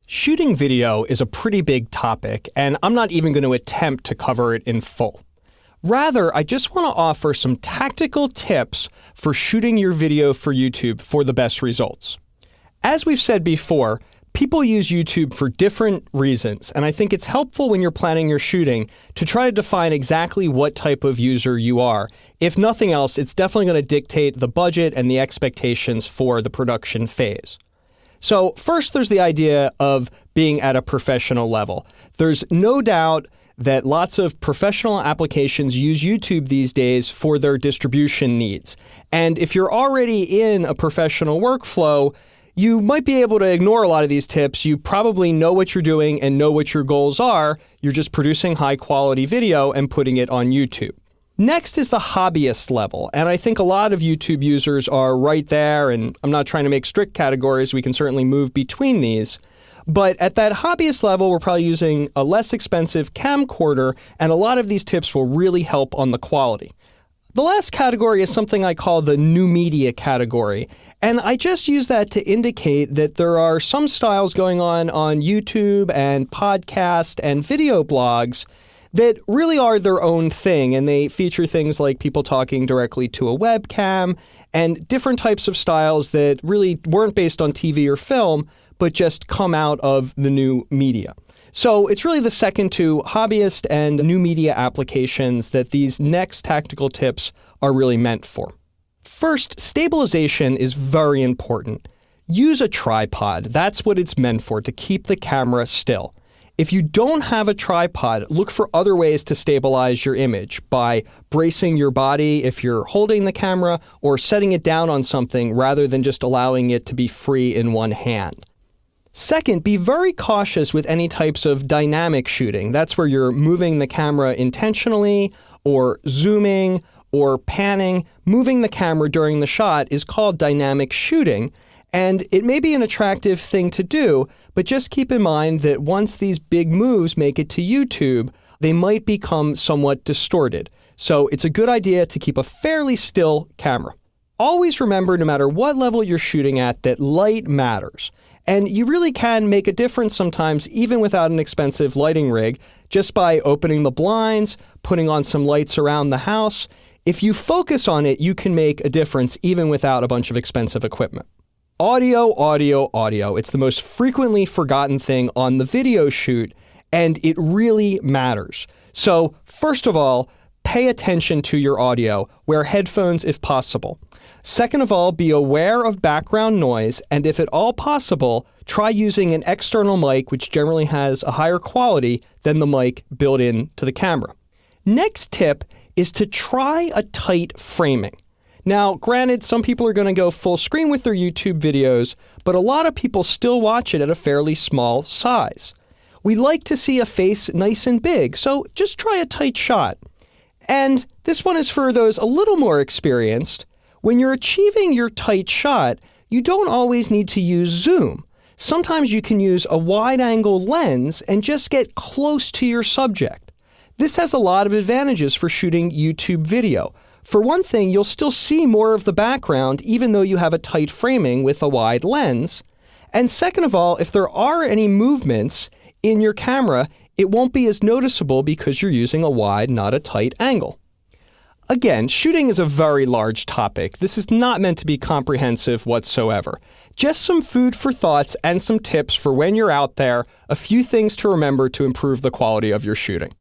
Shooting video is a pretty big topic, and I'm not even going to attempt to cover it in full. Rather, I just want to offer some tactical tips for shooting your video for YouTube for the best results. As we've said before, people use YouTube for different reasons, and I think it's helpful when you're planning your shooting to try to define exactly what type of user you are. If nothing else, it's definitely going to dictate the budget and the expectations for the production phase. So first, there's the idea of being at a professional level. There's no doubt that lots of professional applications use YouTube these days for their distribution needs. And if you're already in a professional workflow, you might be able to ignore a lot of these tips. You probably know what you're doing and know what your goals are. You're just producing high-quality video and putting it on YouTube. Next is the hobbyist level, and I think a lot of YouTube users are right there, and I'm not trying to make strict categories. We can certainly move between these. But at that hobbyist level, we're probably using a less expensive camcorder, and a lot of these tips will really help on the quality. The last category is something I call the new media category, and I just use that to indicate that there are some styles going on YouTube and podcast and video blogs that really are their own thing, and they feature things like people talking directly to a webcam and different types of styles that really weren't based on TV or film, but just come out of the new media. So it's really the second two, hobbyist and new media applications, that these next tactical tips are really meant for. First, stabilization is very important. Use a tripod. That's what it's meant for, to keep the camera still. If you don't have a tripod, look for other ways to stabilize your image by bracing your body if you're holding the camera, or setting it down on something rather than just allowing it to be free in one hand. Second, be very cautious with any types of dynamic shooting. That's where you're moving the camera intentionally, or zooming, or panning. Moving the camera during the shot is called dynamic shooting, and it may be an attractive thing to do, but just keep in mind that once these big moves make it to YouTube, they might become somewhat distorted. So it's a good idea to keep a fairly still camera. Always remember, no matter what level you're shooting at, that light matters. And you really can make a difference sometimes, even without an expensive lighting rig, just by opening the blinds, putting on some lights around the house. If you focus on it, you can make a difference even without a bunch of expensive equipment. Audio, audio, audio. It's the most frequently forgotten thing on the video shoot, and it really matters. So first of all, pay attention to your audio. Wear headphones if possible. Second of all, be aware of background noise, and if at all possible, try using an external mic, which generally has a higher quality than the mic built into the camera. Next tip is to try a tight framing. Now, granted, some people are going to go full screen with their YouTube videos, but a lot of people still watch it at a fairly small size. We like to see a face nice and big, so just try a tight shot. And this one is for those a little more experienced. When you're achieving your tight shot, you don't always need to use zoom. Sometimes you can use a wide-angle lens and just get close to your subject. This has a lot of advantages for shooting YouTube video. For one thing, you'll still see more of the background even though you have a tight framing with a wide lens. And second of all, if there are any movements in your camera, it won't be as noticeable because you're using a wide, not a tight angle. Again, shooting is a very large topic. This is not meant to be comprehensive whatsoever. Just some food for thoughts and some tips for when you're out there, a few things to remember to improve the quality of your shooting.